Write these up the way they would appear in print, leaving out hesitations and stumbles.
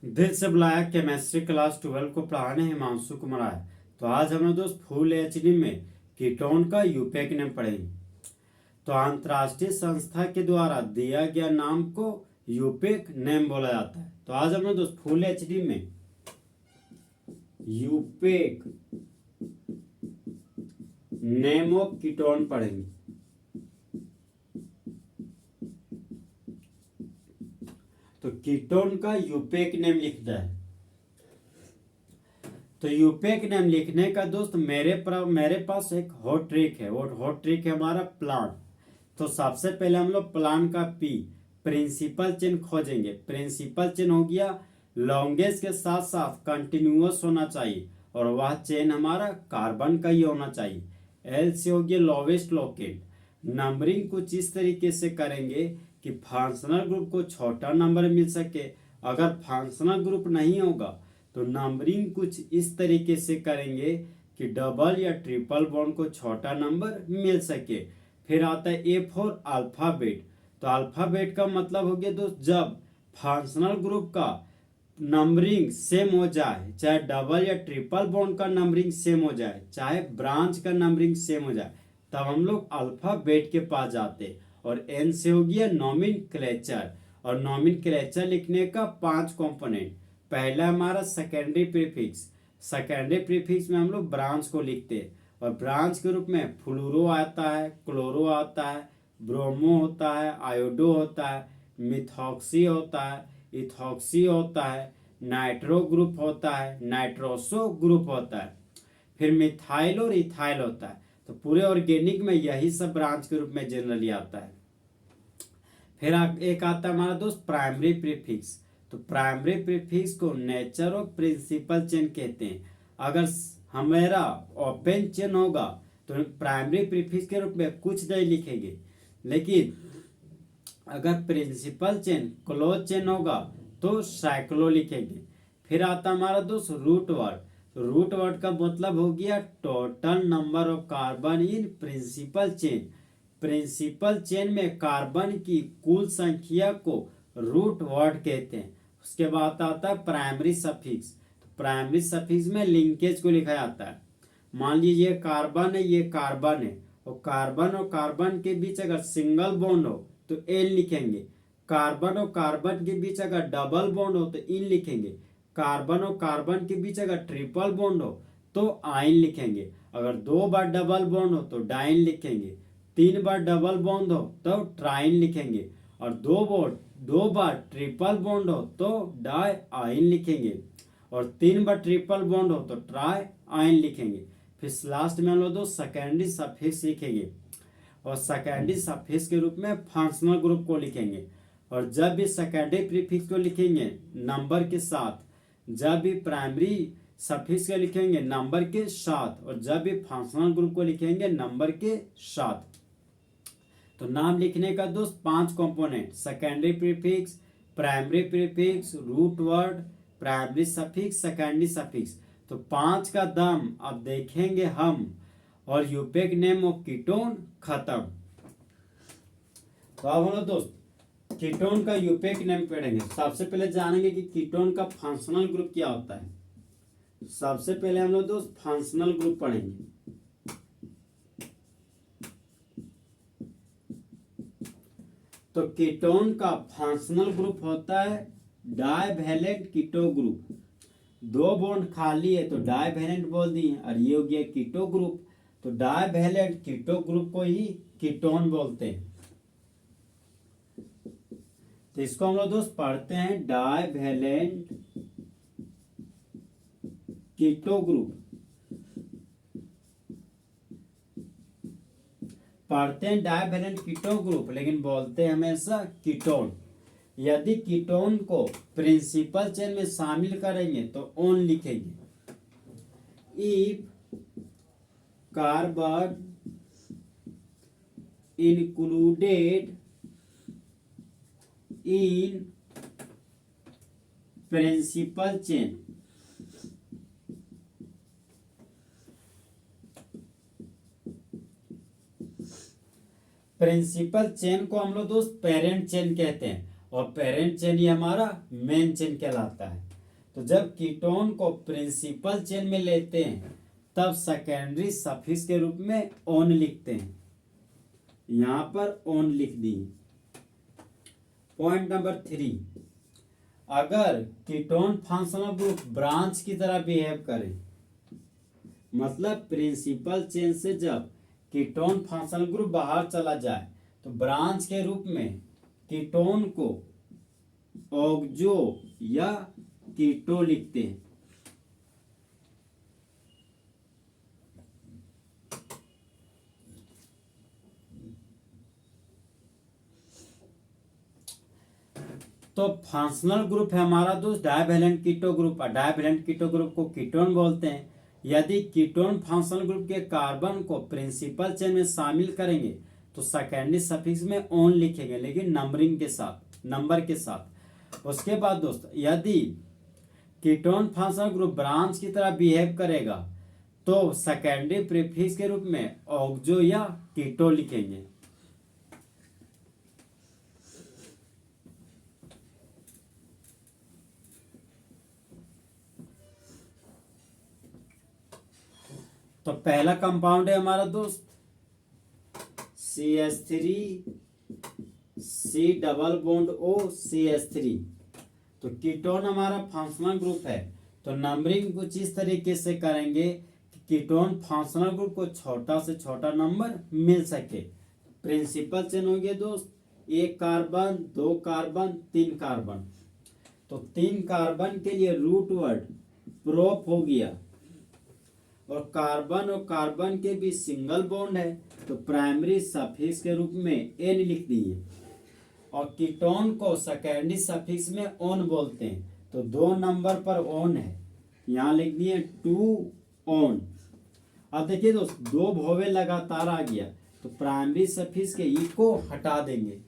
दिल से बुलाया केमिस्ट्री क्लास 12 को पढ़ाने हिमांशु कुमार आए। तो आज हम लोग दोस्त फुल एचडी में कीटोन का यूपैक नेम पढ़ेंगे। तो अंतरराष्ट्रीय संस्था के द्वारा दिया गया नाम को यूपैक नेम बोला जाता है। तो आज हम लोग दोस्त फुल एचडी में यूपैक नेम ऑफ कीटोन पढ़ेंगे। तो कीटोन का यूपैक नेम लिखना है। तो यूपैक नेम लिखने का दोस्त मेरे पास एक हॉट ट्रिक है। वो हॉट ट्रिक है हमारा प्लांट। तो सबसे पहले हम लोग प्लांट का पी प्रिंसिपल चेन खोजेंगे। प्रिंसिपल चेन हो गया लॉन्गेस्ट के साथ साथ कंटिन्यूअस होना चाहिए और वह चेन हमारा कार्बन का ही होना चाहिए। एल से हो गया लोवेस्ट लोकेट। नंबरिंग कुछ इस तरीके से करेंगे कि फंक्शनल ग्रुप को छोटा नंबर मिल सके। अगर फंक्शनल ग्रुप नहीं होगा तो नंबरिंग कुछ इस तरीके से करेंगे कि डबल या ट्रिपल बॉन्ड को छोटा नंबर मिल सके। फिर आता है ए फॉर अल्फाबेट। तो अल्फाबेट का मतलब हो गया दोस्त जब फंक्शनल ग्रुप का नंबरिंग सेम हो जाए, चाहे डबल या ट्रिपल बॉन्ड का नंबरिंग सेम हो जाए, चाहे ब्रांच का नंबरिंग सेम हो जाए, तब हम लोग अल्फाबेट के पास जाते। और एन से हो गया नॉमेनक्लेचर। और नॉमेनक्लेचर लिखने का 5 कंपोनेंट। पहला हमारा सेकेंडरी प्रीफिक्स। सेकेंडरी प्रीफिक्स में हम लोग ब्रांच को लिखते हैं और ब्रांच के रूप में फ्लूरो आता है, क्लोरो आता है, ब्रोमो होता है, आयोडो होता है, मिथॉक्सी होता है, इथॉक्सी होता है, नाइट्रो ग्रुप होता है, नाइट्रोसो ग्रुप होता है, फिर मिथाइल और इथाइल होता है। तो पूरे ऑर्गेनिक में यही सब ब्रांच के रूप में जनरली आता है। फिर एक आता है हमारा दोस्त प्राइमरी प्रीफिक्स। तो प्राइमरी प्रीफिक्स को नेचर ऑफ प्रिंसिपल चेन कहते हैं। अगर हमारा ओपन चेन होगा तो प्राइमरी प्रीफिक्स के रूप में कुछ नहीं लिखेंगे, लेकिन अगर प्रिंसिपल चेन क्लोज चेन होगा तो साइक्लो लिखेंगे। फिर आता हमारा दोस्त रूट वर्ड। रूट वर्ड का मतलब हो गया total number of carbon in principle chain. Principle chain में कार्बन की कुल संख्या को रूट वर्ड कहते हैं। उसके बाद आता है प्राइमरी सफिक्स। तो प्राइमरी सफिक्स में लिंकेज को लिखा जाता है। मान लीजिए ये कार्बन है, ये कार्बन है, और कार्बन के बीच अगर सिंगल बॉन्ड हो तो एन लिखेंगे। कार्बन और कार्बन के बीच अगर डबल बॉन्ड हो तो इन लिखेंगे। कार्बन और कार्बन के बीच अगर ट्रिपल बॉन्ड हो तो आइन लिखेंगे। अगर 2 बार डबल बॉन्ड हो तो डाइन लिखेंगे। 3 बार डबल बॉन्ड हो तो ट्राइन लिखेंगे। और 2 बार ट्रिपल बॉन्ड हो तो डाई आइन लिखेंगे। और 3 बार ट्रिपल बॉन्ड हो तो ट्राई आइन लिखेंगे। फिर लास्ट में हम लोग सेकेंडरी सफिक्स लिखेंगे और सेकेंडरी सफिक्स के रूप में फंक्शनल ग्रुप को लिखेंगे। और जब भी सेकेंडरी प्रीफिक्स को लिखेंगे नंबर के साथ, जब भी प्राइमरी सफिक्स को लिखेंगे नंबर के साथ, और जब भी फंक्शनल ग्रुप को लिखेंगे नंबर के साथ। तो नाम लिखने का दोस्त 5 component, secondary prefix, primary prefix, root word, primary suffix, secondary suffix. तो 5 का दाम अब देखेंगे हम और यूपैक नेम ऑफ कीटोन खत्म। तो अब हम लोग दोस्त कीटोन का यूपैक नेम पढ़ेंगे। सबसे पहले जानेंगे कि कीटोन का फंक्शनल ग्रुप क्या होता है। सबसे पहले हम लोग दोस्त फंक्शनल ग्रुप पढ़ेंगे। तो कीटोन का फंक्शनल ग्रुप होता है डाइवैलेंट कीटो ग्रुप। 2 बॉन्ड खाली है तो डाइवैलेंट बोल दिए, और ये हो गया कीटो ग्रुप। तो डाइवैलेंट कीटो ग्रुप को ही कीटोन बोलते हैं। तो इसको हम लोग दोस्त पढ़ते हैं डाइवैलेंट कीटो ग्रुप। पढ़ते हैं डाइवैलेंट कीटो ग्रुप, लेकिन बोलते हैं हमेशा कीटोन। यदि कीटोन को प्रिंसिपल चेन में शामिल करेंगे तो ओन लिखेंगे। If carbon included in principle chain, principle chain को हम लोग दोस्त पेरेंट चेन कहते हैं, और पेरेंट चेन ही हमारा मेन चेन कहलाता है। तो जब कीटोन को प्रिंसिपल चेन में लेते हैं तब सेकेंडरी सफिक्स के रूप में ओन लिखते हैं। यहां पर ओन लिख दिए। पॉइंट नंबर 3, अगर कीटोन फंक्शनल ग्रुप ब्रांच की तरह बिहेव करे, मतलब प्रिंसिपल चेन से जब कीटोन फंक्शनल ग्रुप बाहर चला जाए तो ब्रांच के रूप में कीटोन को ऑक्सो या कीटो लिखते हैं। तो फंक्शनल ग्रुप है हमारा दोस्त divalent keto group. Divalent keto group को कीटोन बोलते हैं। यदि कीटोन फंक्शनल ग्रुप के कार्बन को प्रिंसिपल चेन में शामिल करेंगे तो सेकेंडरी सफिक्स में ओन लिखेंगे, लेकिन नंबरिंग के साथ, नंबर के साथ। उसके बाद दोस्त यदि कीटोन फंक्शनल ग्रुप ब्रांच की तरह बिहेव करेगा तो सेकेंडरी प्रीफिक्स के रूप में ऑक्सो या कीटो लिखेंगे। तो पहला कंपाउंड है हमारा दोस्त CH3 C double bond O CH3। तो कीटोन हमारा फंक्शनल ग्रुप है, तो नंबरिंग कुछ इस तरीके से करेंगे कि कीटोन फंक्शनल ग्रुप को छोटा से छोटा नंबर मिल सके। प्रिंसिपल चेन हो गया दोस्त, 1 कार्बन 2 कार्बन 3 कार्बन। तो 3 कार्बन के लिए रूट वर्ड प्रोप हो गया, और कार्बन के बीच सिंगल बॉन्ड है तो प्राइमरी सफिक्स के रूप में एन लिख दिए। और कीटोन को सेकेंडरी सफिक्स में ओन बोलते हैं, तो 2 नंबर पर ओन है, यहाँ लिख दिए 2 ओन। अब देखिए दोस्त 2 भोवे लगातार आ गया तो प्राइमरी सफिक्स के ई को हटा देंगे।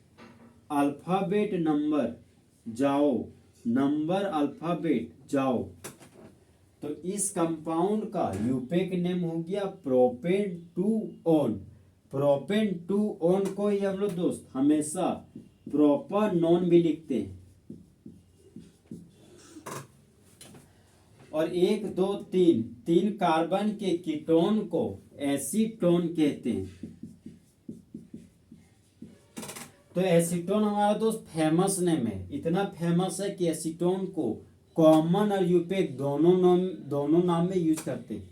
अल्फाबेट नंबर जाओ, नंबर अल्फाबेट जाओ। तो इस कंपाउंड का यूपेक नेम हो गया प्रोपेन 2 ओन। प्रोपेन 2 ओन को ही हम लोग दोस्त हमेशा प्रॉपर नॉन भी लिखते हैं। और 1 2 3 कार्बन के कीटोन को एसीटोन कहते हैं। तो एसीटोन हमारा दोस्त फेमस नेम है, इतना फेमस है कि एसीटोन को कॉमन और यूपेक दोनों नाम में यूज करते हैं।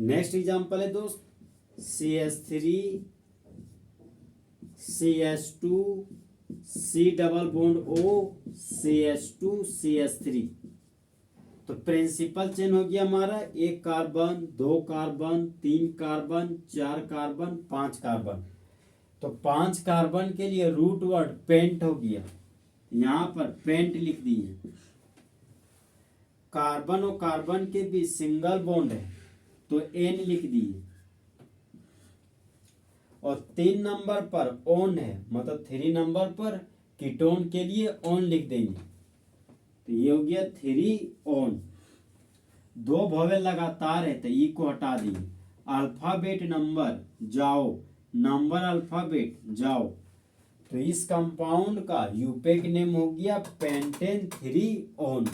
नेक्स्ट एग्जांपल है दोस्त CH3 CH2 C double bond O CH2 CH3। तो प्रिंसिपल चेन हो गया हमारा 1 carbon 2 carbon 3 carbon 4 carbon 5 carbon. तो 5 कार्बन के लिए रूट वर्ड पेंट हो गया, यहां पर पेंट लिख दिए। कार्बन और कार्बन के बीच सिंगल बॉन्ड है तो एन लिख दिए। और 3 नंबर पर ओन है, मतलब 3 नंबर पर कीटोन के लिए ओन लिख देंगे, तो ये हो गया 3 ओन। 2 भोवे लगातार है तो ई को हटा दिए। अल्फाबेट नंबर जाओ, नंबर अल्फाबेट जाओ। तो इस कंपाउंड का यूपेक नेम हो गया पेंटेन 3 ओन।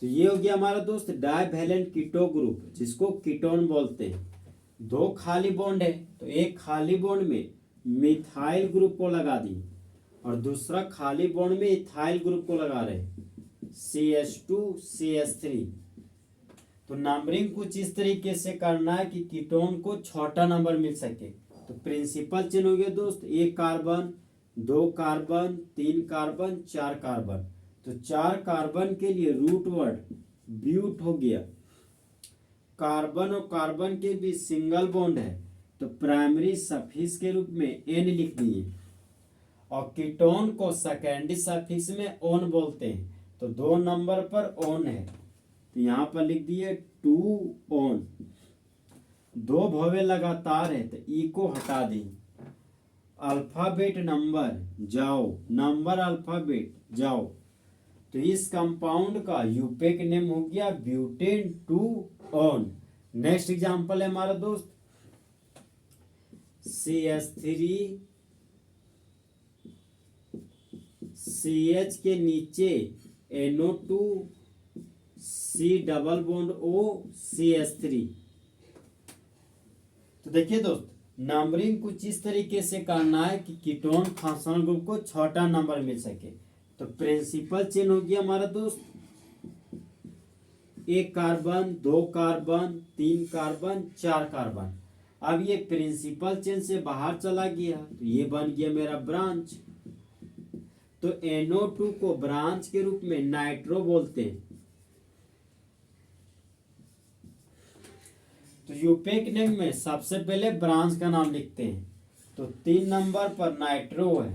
तो ये हो गया हमारा दोस्त डाइवैलेंट कीटो ग्रुप, जिसको कीटोन बोलते हैं। 2 खाली बॉन्ड है तो एक खाली बॉन्ड में मिथाइल ग्रुप को लगा दी और दूसरा खाली बॉन्ड में इथाइल ग्रुप को लगा रहे CH2 CH3। तो नंबरिंग कुछ इस तरीके से करना है कि कीटोन को छोटा नंबर मिल सके। तो प्रिंसिपल चेन हो गया दोस्त 1 कार्बन 2 कार्बन 3 कार्बन 4 कार्बन। तो 4 कार्बन के लिए रूट वर्ड ब्यूट हो गया। कार्बन और कार्बन के बीच सिंगल बॉन्ड है तो प्राइमरी सफिक्स के रूप में एन लिख दिए। और कीटोन को सेकेंडरी सफिक्स में ओन बोलते हैं, तो 2 नंबर पर ओन है तो यहां पर लिख दिए 2 ओन। 2 भोवे लगातार है तो ई को हटा दें। अल्फाबेट नंबर जाओ, नंबर अल्फाबेट जाओ। तो इस कंपाउंड का यूपेक नेम हो गया ब्यूटेन 2 ऑन। नेक्स्ट एग्जांपल है हमारा दोस्त CH3 CH के नीचे NO2 C double bond O CH3। तो देखिए दोस्त, नंबरिंग कुछ इस तरीके से करना है कि कीटोन फंक्शनल ग्रुप को छोटा नंबर मिल सके। तो प्रिंसिपल चेन हो गया हमारा दोस्त, 1 कार्बन 2 कार्बन 3 कार्बन 4 कार्बन। अब ये प्रिंसिपल चेन से बाहर चला गया तो ये बन गया मेरा ब्रांच। तो NO2 को ब्रांच के रूप में नाइट्रो बोलते हैं। तो यूपेक नेम में सबसे पहले ब्रांच का नाम लिखते हैं। तो 3 नंबर पर नाइट्रो है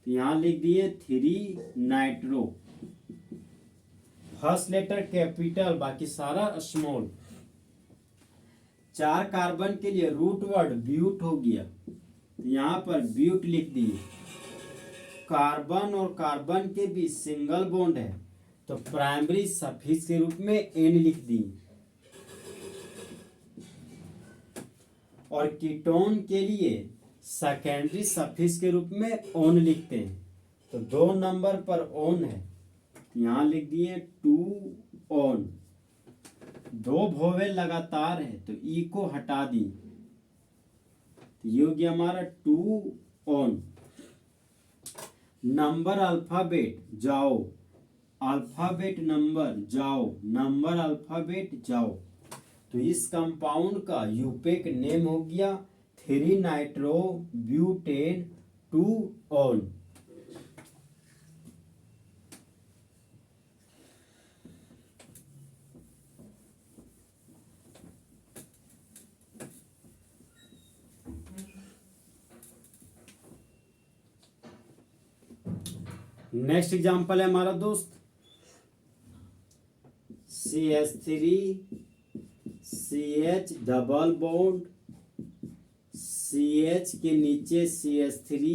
तो यहां लिख दिए 3 नाइट्रो। फर्स्ट लेटर कैपिटल, बाकी सारा स्मॉल। 4 कार्बन के लिए रूट वर्ड ब्यूट हो गया तो यहां पर ब्यूट लिख दिए। कार्बन और कार्बन के बीच सिंगल बॉन्ड है तो प्राइमरी सफिक्स के रूप में एन लिख दिए। और कीटोन के लिए सेकेंडरी सफिक्स के रूप में ओन लिखते हैं। तो 2 नंबर पर ओन है, यहां लिख दिए 2 ओन। 2 वोवेल लगातार है तो ई को हटा दी, तो ये हो गया हमारा 2 ओन। नंबर अल्फाबेट जाओ, अल्फाबेट नंबर जाओ, नंबर अल्फाबेट जाओ। तो इस कंपाउंड का यूपेक नेम हो गया 3 nitro butane 2 one. Next example है हमारा दोस्त CH3 CH double bond CH के नीचे CH3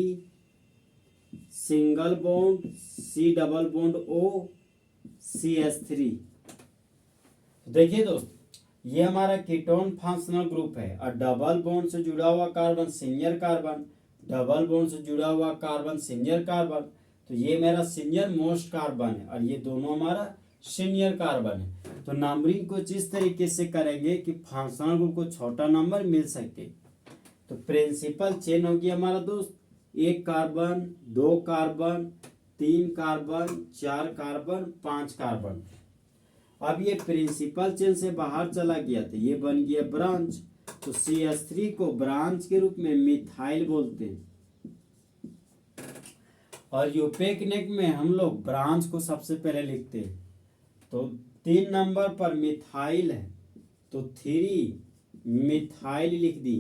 single bond C double bond O CH3। देखिए दोस्त, ये हमारा कीटोन फंक्शनल ग्रुप है और डबल बॉन्ड से जुड़ा हुआ carbon senior carbon, double bond से जुड़ा हुआ कार्बन सीनियर कार्बन। तो ये मेरा सीनियर मोस्ट कार्बन है और ये दोनों हमारा सीनियर कार्बन है। तो नंबरिंग कुछ इस तरीके से करेंगे कि फंक्शनल ग्रुप को छोटा नंबर मिल सके। तो प्रिंसिपल चेन होगी हमारा दोस्त, 1 carbon 2 carbon 3 carbon 4 carbon 5 carbon. अब ये प्रिंसिपल चेन से बाहर चला गया तो ये बन गया ब्रांच। तो CH3 को ब्रांच के रूप में मिथाइल बोलते हैं। और यूपेक नेम में हम लोग ब्रांच को सबसे पहले लिखते हैं। तो 3 नंबर पर मिथाइल है तो 3 मिथाइल लिख दी।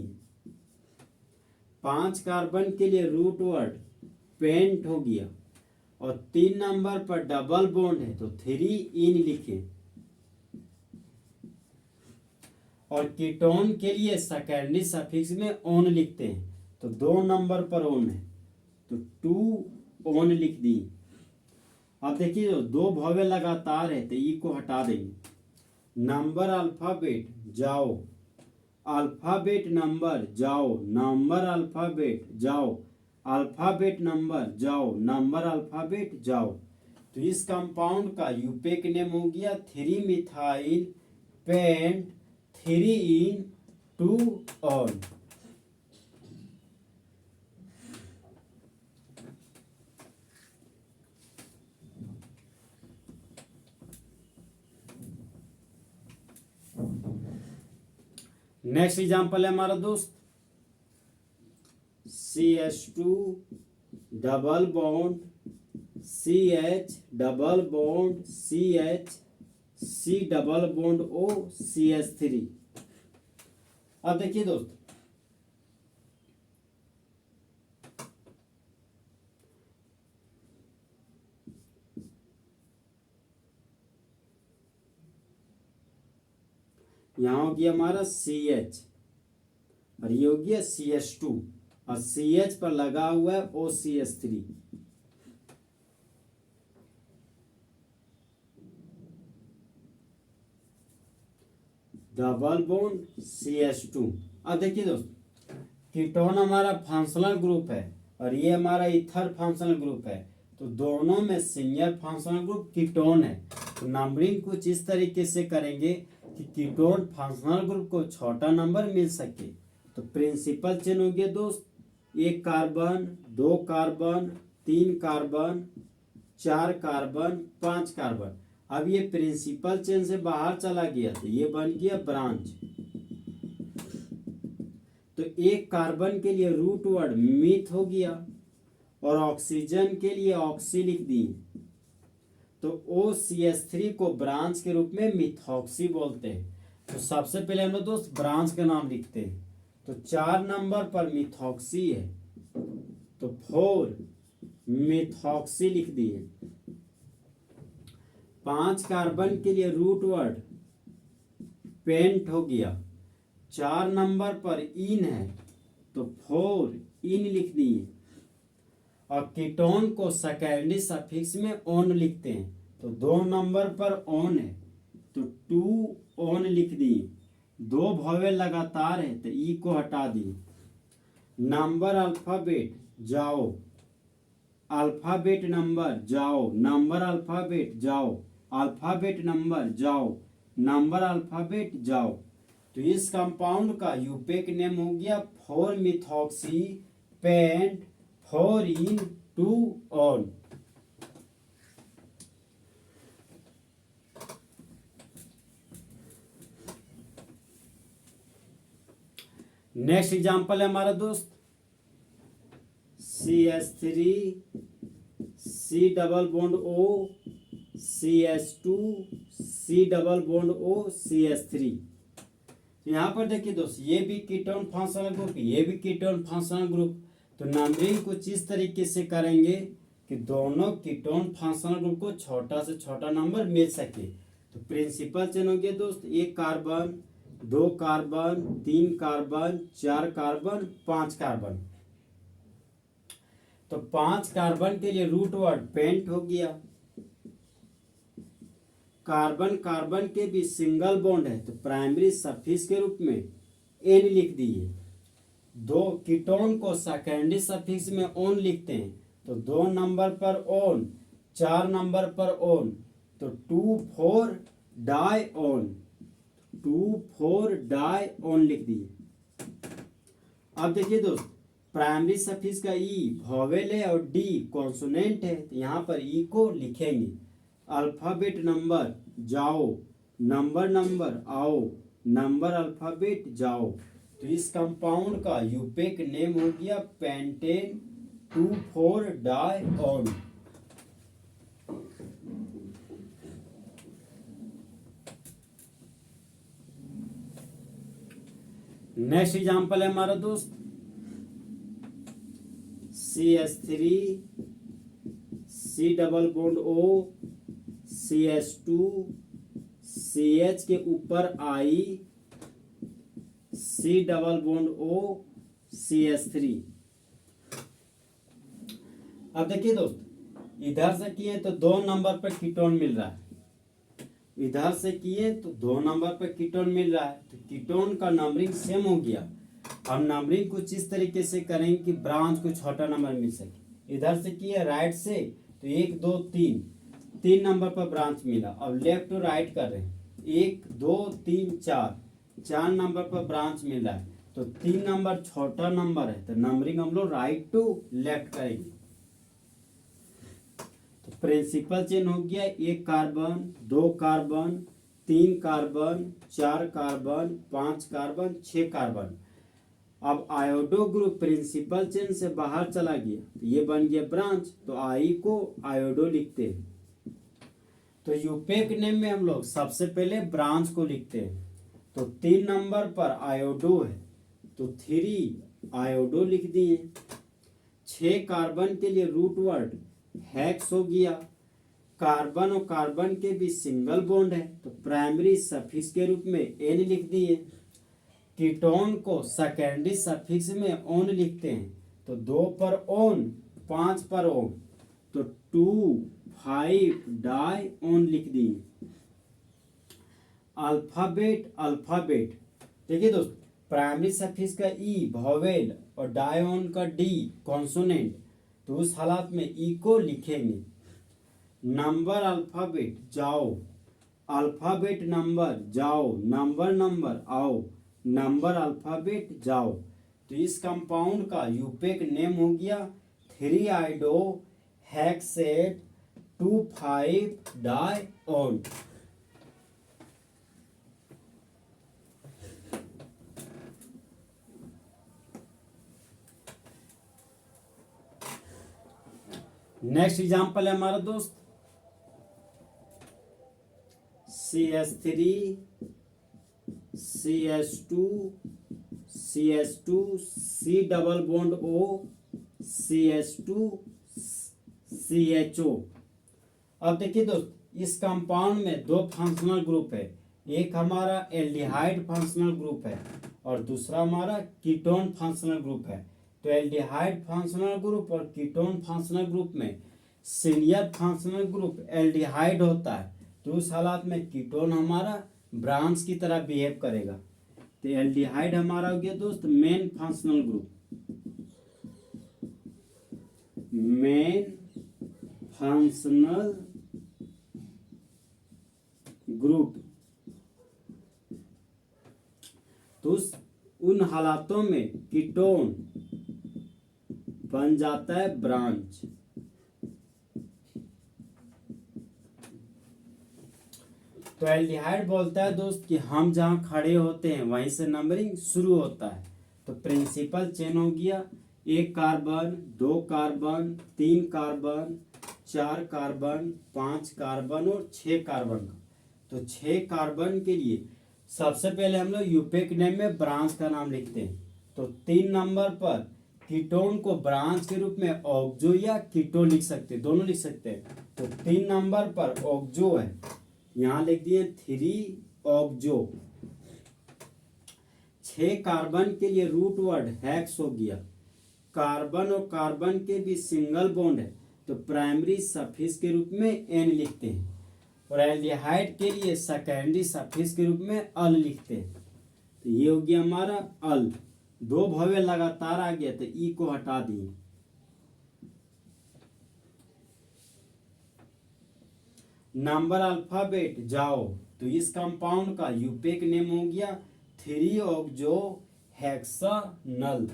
5 कार्बन के लिए रूट वर्ड पेंट हो गया। और 3 नंबर पर डबल बॉन्ड है तो 3 इन लिखे। और कीटोन के लिए सेकेंडरी सफिक्स में ओन लिखते हैं। तो 2 नंबर पर ओन है तो 2 ओन लिख दी। अब देखिए जो 2 वोवेल लगातार है तो ई को हटा देंगे। नंबर अल्फाबेट जाओ, अल्फाबेट नंबर जाओ, नंबर अल्फाबेट जाओ, अल्फाबेट नंबर जाओ, नंबर अल्फाबेट जाओ। तो इस कंपाउंड का यूपेक नेम हो गया 3 मिथाइल पेंट 3 इन 2 ऑन। नेक्स्ट एग्जांपल है हमारा दोस्त CH2 double bond CH double bond CH C double bond O CH3। अब देखिए दोस्त, यहाँ हो गया हमारा CH और ये हो गया CH2 और CH पर लगा हुआ है OCH3। Double bond CH2। अब देखिए दोस्त, कीटोन हमारा फंक्शनल ग्रुप है और ये हमारा ईथर फंक्शनल ग्रुप है, तो दोनों में सिंगल फंक्शनल ग्रुप कीटोन है। तो नंबरिंग कुछ इस तरीके से करेंगे कि कीटोन फंक्शनल ग्रुप को छोटा नंबर मिल सके। तो प्रिंसिपल चेन हो गया दोस्त, 1 carbon, 2 carbon, 3 carbon, 4 carbon, 5 carbon. अब ये प्रिंसिपल चेन से बाहर चला गया तो ये बन गया ब्रांच। तो 1 कार्बन के लिए रूट वर्ड मिथ हो गया और ऑक्सीजन के लिए ऑक्सी लिख दिए। तो OCH3 को ब्रांच के रूप में मिथॉक्सी बोलते हैं। तो सबसे पहले हम लोग दोस्त ब्रांच का नाम लिखते हैं। तो 4 नंबर पर मिथॉक्सी है, तो 4 मिथॉक्सी लिख दिए। 5 कार्बन के लिए रूट वर्ड पेंट हो गया। 4 नंबर पर इन है, तो 4 इन लिख दिए। और कीटोन को सेकेंडरी सफिक्स में ओन लिखते हैं। तो 2 नंबर पर ओन है, तो 2 ओन लिख दिए। 2 वोवेल लगातार है तो ई को हटा दिए। नंबर अल्फाबेट जाओ, अल्फाबेट नंबर जाओ, नंबर अल्फाबेट जाओ, अल्फाबेट नंबर जाओ, नंबर अल्फाबेट जाओ। तो इस कंपाउंड का यूपेक नेम हो गया 4 methoxy pent 4 en 2 one. Next example है हमारा दोस्त CH3 C double bond O CH2 C double bond O CH3। यहाँ पर देखिए दोस्त, ये भी कीटोन फंक्शनल ग्रुप, ये भी कीटोन फंक्शनल ग्रुप। तो नंबरिंग कुछ इस तरीके से करेंगे कि दोनों कीटोन फंक्शनल ग्रुप को छोटा से छोटा नंबर मिल सके। तो प्रिंसिपल चेन हो गया दोस्त, 1 carbon, 2 carbon, 3 carbon, 4 carbon, 5 carbon. तो 5 कार्बन के लिए रूट वर्ड पेंट हो गया। कार्बन कार्बन के भी सिंगल बॉन्ड है, तो प्राइमरी सफिक्स के रूप में एन लिख दिए। 2 कीटोन को सेकेंडरी सफिक्स में ओन लिखते हैं, तो 2 नंबर पर ओन, 4 नंबर पर ओन, तो 2,4 डाई ओन, 2,4 डाई ओन लिख दिए। अब देखिए दोस्त, प्राइमरी सफिक्स का ई वोवेल है और डी कॉन्सोनेंट है, तो यहाँ पर ई को लिखेंगे। अल्फाबेट नंबर जाओ, नंबर नंबर आओ, नंबर अल्फाबेट जाओ। तो इस कंपाउंड का यूपेक नेम हो गया pentane 2,4 di one. Next example है हमारा दोस्त CH3 C double bond O CH2 CH के ऊपर I C double bond O CH3। अब देखिए दोस्त, इधर से किए तो 2 नंबर पर कीटोन मिल रहा है, इधर से किए तो 2 नंबर पर कीटोन मिल रहा है। तो कीटोन का नंबरिंग सेम हो गया। हम नंबरिंग कुछ इस तरीके से करेंगे कि ब्रांच को छोटा नंबर मिल सके। इधर से किए राइट से तो 1 2 3 नंबर पर ब्रांच मिला। अब लेफ्ट टू राइट कर रहे हैं, 1 2 3 4 नंबर पर ब्रांच मिला है। तो 3 नंबर छोटा नंबर है, तो नंबरिंग हम लोग राइट टू लेफ्ट करेंगे। तो प्रिंसिपल चेन हो गया 1 carbon, 2 carbon, 3 carbon, 4 carbon, 5 carbon, 6 carbon. अब आयोडो ग्रुप प्रिंसिपल चेन से बाहर चला गया, तो ये बन गया ब्रांच। तो आई को आयोडो लिखते हैं। तो यूपेक नेम में हम लोग सबसे पहले ब्रांच को लिखते हैं। तो 3 नंबर पर आयोडो है, तो 3 आयोडो लिख दिए। 6 कार्बन के लिए रूट वर्ड हेक्स हो गया। कार्बन और कार्बन के भी सिंगल बॉन्ड है, तो प्राइमरी सफिक्स के रूप में एन लिख दिए। कीटोन को सेकेंडरी सफिक्स में ओन लिखते हैं, तो 2 पर ओन, 5 पर ओन, तो 2 5 डाई ओन लिख दिए। अल्फाबेट अल्फाबेट, देखिए दोस्त, प्राइमरी सफिक्स का ई वॉवेल और डायोन का डी कॉन्सोनेंट, तो उस हालात में ई को लिखेंगे। नंबर अल्फाबेट जाओ, अल्फाबेट नंबर जाओ, नंबर नंबर आओ, नंबर अल्फाबेट जाओ, तो इस कंपाउंड का यूपेक नेम हो गया 3 आइडो हेक्सेट 2,5 डायोन। नेक्स्ट एग्जांपल है हमारा दोस्त CH3 CH2 CH2 C double bond O CH2 CHO। अब देखिए दोस्त, इस कंपाउंड में दो फंक्शनल ग्रुप है, एक हमारा एल्डिहाइड फंक्शनल ग्रुप है और दूसरा हमारा कीटोन फंक्शनल ग्रुप है। तो एल्डिहाइड फंक्शनल ग्रुप और कीटोन फंक्शनल ग्रुप में सीनियर फंक्शनल ग्रुप एल्डिहाइड होता है, तो उस हालात में कीटोन हमारा ब्रांच की तरह बिहेव करेगा। तो एल्डिहाइड हमारा हो गया दोस्त main functional group, main functional group. तो उन हालातों में कीटोन बन जाता है ब्रांच। तो एल्डिहाइड बोलता है दोस्त कि हम जहां खड़े होते हैं वहीं से नंबरिंग शुरू होता है। तो प्रिंसिपल चेन हो गया, 1 carbon 2 carbon 3 carbon 4 carbon 5 carbon और 6 कार्बन का। तो 6 कार्बन के लिए सबसे पहले हम लोग यूपेक नेम में ब्रांच का नाम लिखते हैं। तो 3 नंबर पर कीटोन को ब्रांच के रूप में ऑक्जो या कीटो लिख सकते हैं, दोनों लिख सकते हैं। तो 3 नंबर पर ऑक्जो है, यहां लिख दिए 3 ऑक्जो। 6 कार्बन के लिए रूट वर्ड हेक्स हो गया। कार्बन और कार्बन के भी सिंगल बॉन्ड है, तो प्राइमरी सफिक्स के रूप में एन लिखते हैं और एल्डिहाइड के लिए सेकेंडरी सफिक्स के रूप में अल लिखते हैं। तो ये हो गया हमारा अल। 2 भवे लगातार आ गया तो ई को हटा दिए। नंबर अल्फाबेट जाओ, तो इस कंपाउंड का यूपेक नेम हो गया 3 ऑक्जो हेक्सानल।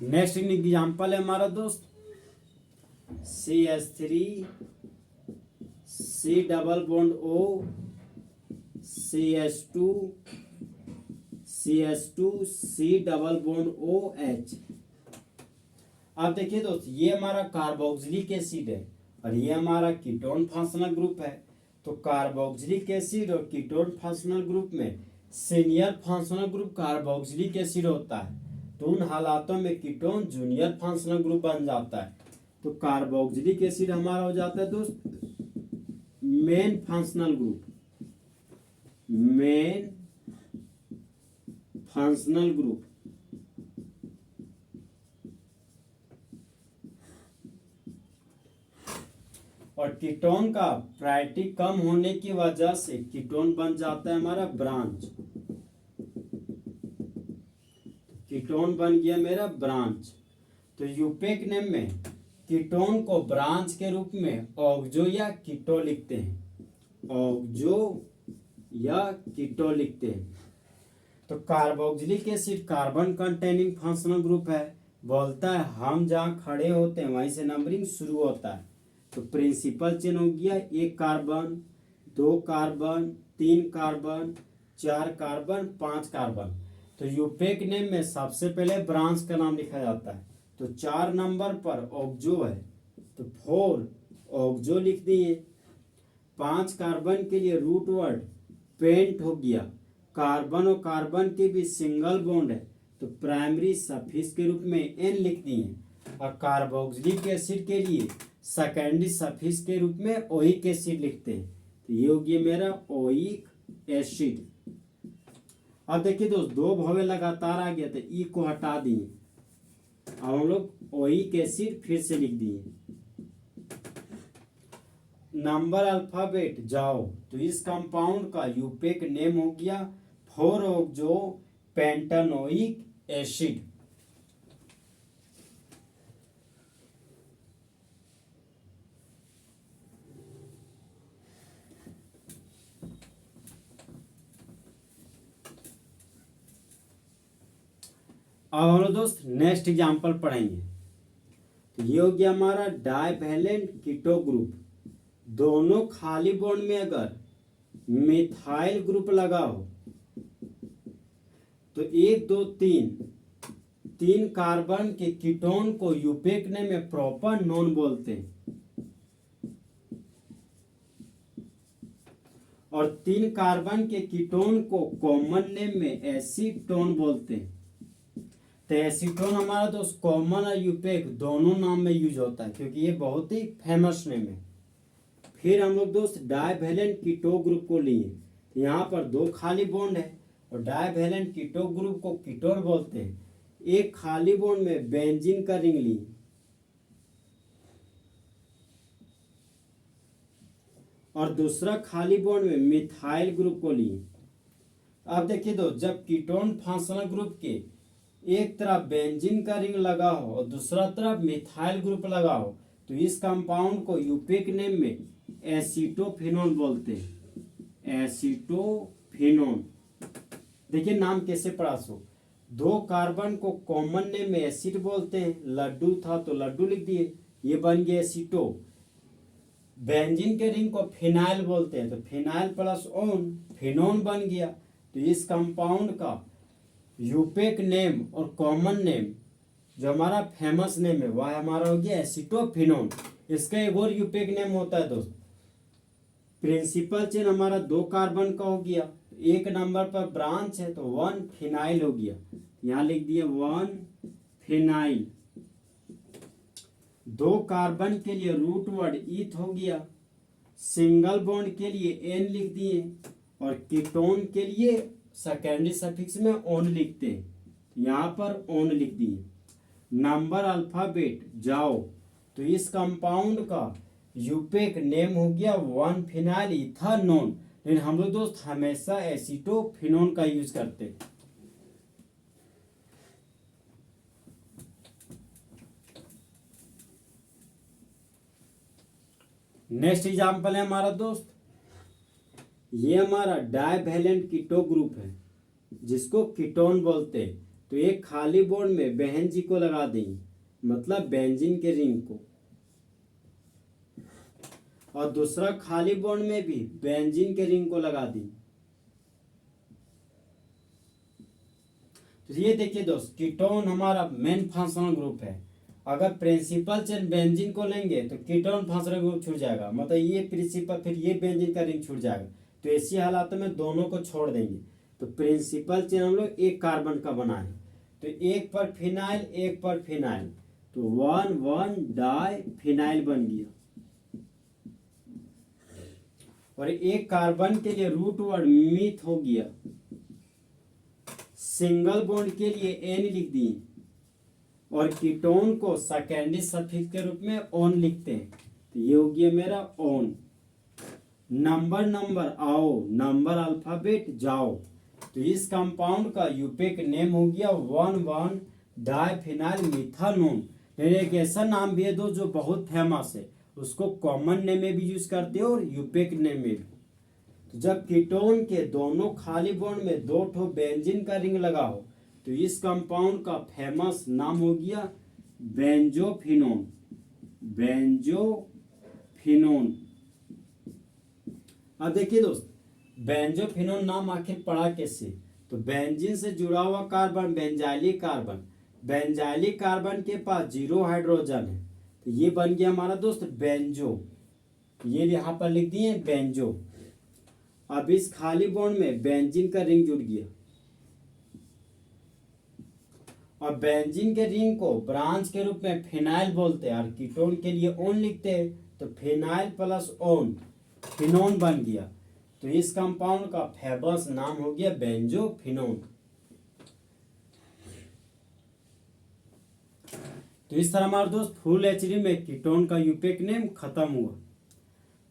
नेक्स्ट एग्जांपल है हमारा दोस्त CH3 C double bond O CH2 C double bond OH। अब देखिए दोस्त, ये हमारा कार्बोक्सिलिक एसिड है और ये हमारा कीटोन फंक्शनल ग्रुप है। तो कार्बोक्सिलिक एसिड और कीटोन फंक्शनल ग्रुप में senior functional group carboxylic acid होता है, तो उन हालातों में कीटोन जूनियर फंक्शनल ग्रुप बन जाता है। तो कार्बोक्सिलिक एसिड हमारा हो जाता है दोस्त main functional group, main functional group. और कीटोन का प्रायोरिटी कम होने की वजह से कीटोन बन जाता है हमारा ब्रांच। कीटोन बन गया मेरा ब्रांच। तो यूपेक नेम में कीटोन को ब्रांच के रूप में ऑक्जो या कीटो लिखते हैं, ऑक्जो या कीटो लिखते हैं। तो carboxylic acid carbon containing functional group है, बोलता है हम जहां खड़े होते हैं वहीं से नंबरिंग शुरू होता है। तो प्रिंसिपल चेन हो गया 1 carbon 2 carbon 3 carbon 4 carbon 5 carbon. तो यूपेक नेम में सबसे पहले ब्रांच का नाम लिखा जाता है। तो 4 नंबर पर ऑक्जो है, तो 4 ऑक्जो लिख दिए। 5 कार्बन के लिए रूट वर्ड पेंट हो गया। कार्बन और कार्बन के भी सिंगल बॉन्ड है, तो प्राइमरी सफिक्स के रूप में एन लिख दिए। और कार्बोक्सिलिक एसिड के लिए सेकेंडरी सफिक्स के रूप में ओइक एसिड लिखते हैं। तो ये हो गया मेरा ओइक एसिड। अब देखिए दोस्त, दो भवे लगातार आ गया तो ई को हटा दिए, अब हम लोग ओइक एसिड फिर से लिख दिए। नंबर अल्फाबेट जाओ, तो इस कंपाउंड का यूपेक नेम हो गया 4-ऑक्सो पेंटानोइक एसिड। अब हम लोग दोस्त नेक्स्ट एग्जांपल पढ़ेंगे। तो ये हो गया हमारा डाइवैलेंट कीटो ग्रुप। दोनों खाली बॉन्ड में अगर मिथाइल ग्रुप लगा हो तो 1 2 3 कार्बन के कीटोन को यूपेक नेम में प्रॉपर नॉन बोलते हैं, और 3 कार्बन के कीटोन को कॉमन नेम में एसीटोन बोलते हैं। तो एसीटोन हमारा दोस्त कॉमन और यूपेक दोनों नाम में यूज होता है, क्योंकि ये बहुत ही फेमस नेम है। फिर हम लोग दोस्त डाइवैलेंट कीटो ग्रुप को लिए, यहाँ पर 2 खाली बॉन्ड है और डाइवैलेंट कीटो ग्रुप को कीटोन बोलते हैं। एक खाली बॉन्ड में बेंजीन का रिंग लिए और दूसरा खाली बॉन्ड में मिथाइल ग्रुप को लिए। अब देखिए दोस्त, जब कीटोन फंक्शनल ग्रुप के एक तरफ बेंजीन का रिंग लगा हो और दूसरा तरफ मिथाइल ग्रुप लगा हो तो इस कंपाउंड को यूपेक नेम में एसीटोफिनोन बोलते हैं। एसीटोफिनोन, देखिए नाम कैसे पढ़ा सो। 2 कार्बन को कॉमन नेम में एसिड बोलते हैं, लड्डू था तो लड्डू लिख दिए, ये बन गया एसीटो। बेंजीन के रिंग को फिनाइल बोलते हैं, तो फिनाइल प्लस ओन फिनोन बन गया। तो इस कंपाउंड का यूपेक नेम और कॉमन नेम जो हमारा फेमस नेम है वह हमारा हो गया एसीटोफिनोन। इसका एक और यूपेक नेम होता है दोस्त, प्रिंसिपल चेन हमारा 2 कार्बन का हो गया, 1 नंबर पर ब्रांच है तो 1 फिनाइल हो गया, यहाँ लिख दिए 1 फिनाइल। 2 कार्बन के लिए रूट वर्ड ईथ हो गया, सिंगल बॉन्ड के लिए एन लिख दिए और कीटोन के लिए सेकेंडरी सफिक्स में ओन लिखते हैं, यहाँ पर ओन लिख दिए। नंबर अल्फाबेट जाओ, तो इस कंपाउंड का यूपेक नेम हो गया 1 फिनाइल इथानोन, लेकिन हम लोग दोस्त हमेशा एसीटोफिनोन का यूज करते हैं। नेक्स्ट एग्जांपल है हमारा दोस्त, ये हमारा डाइवैलेंट कीटो ग्रुप है जिसको कीटोन बोलते हैं। तो एक खाली बॉन्ड में बहन जी को लगा देंगे, मतलब बेंजीन के रिंग को, और दूसरा खाली बॉन्ड में भी बेंजीन के रिंग को लगा देंगे। तो ये देखिए दोस्त, कीटोन हमारा मेन फंक्शनल ग्रुप है। अगर प्रिंसिपल चेन बेंजीन को लेंगे तो कीटोन फंक्शनल ग्रुप छूट जाएगा, मतलब ये प्रिंसिपल फिर ये बेंजीन का रिंग छूट जाएगा। तो ऐसी हालातों में दोनों को छोड़ देंगे। तो प्रिंसिपल चेन हम लोग 1 कार्बन का बनाए, तो 1 पर फिनाइल 1 पर फिनाइल, तो 1 डाई फिनाइल बन गया। और 1 कार्बन के लिए रूट वर्ड मीथ हो गया, सिंगल बॉन्ड के लिए एन लिख दिए और कीटोन को सेकेंडरी सफिक्स के रूप में ओन लिखते हैं, तो ये हो गया मेरा ओन। नंबर आओ, नंबर अल्फाबेट जाओ, तो इस कंपाउंड का यूपेक नेम हो गया 1 डाइफिनाइल मिथानोन। एक ऐसा नाम भी है दो जो बहुत फेमस है, उसको कॉमन नेम में भी यूज करते हैं और यूपेक नेम में भी। तो जब कीटोन के दोनों खाली बॉन्ड में 2 ठो बेंजीन का रिंग लगा हो तो इस कंपाउंड का फेमस नाम हो गया बेंजोफिनोन। बेंजोफिनोन। अब देखिए दोस्त, बेंजोफिनोन नाम आखिर पड़ा कैसे? तो बेंजीन से जुड़ा हुआ carbon benzylic carbon, benzylic carbon के पास 0 हाइड्रोजन है, तो ये बन गया हमारा दोस्त बेंजो। ये यहाँ पर लिख दिए बेंजो। अब इस खाली बॉन्ड में बेंजीन का रिंग जुड़ गया और बेंजीन के रिंग को ब्रांच के रूप में फिनाइल बोलते हैं और कीटोन के लिए ओन लिखते हैं, तो फिनाइल प्लस ओन फिनोन बन गया। तो तो इस कंपाउंड का फेमस नाम हो गया बेंजोफिनोन। तो इस तरह हमारे दोस्त फुल एचडी में कीटोन का यूपेक नेम खत्म हुआ।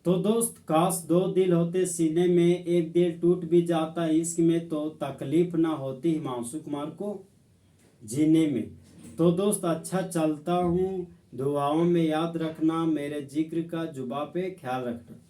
तो दोस्त काश दो दिल होते सीने में, एक दिल टूट भी जाता इश्क में, तो तकलीफ ना होती हिमांशु कुमार को जीने में। तो दोस्त अच्छा चलता हूँ, दुआओं में याद रखना, मेरे जिक्र का जुबा पे ख्याल रखना।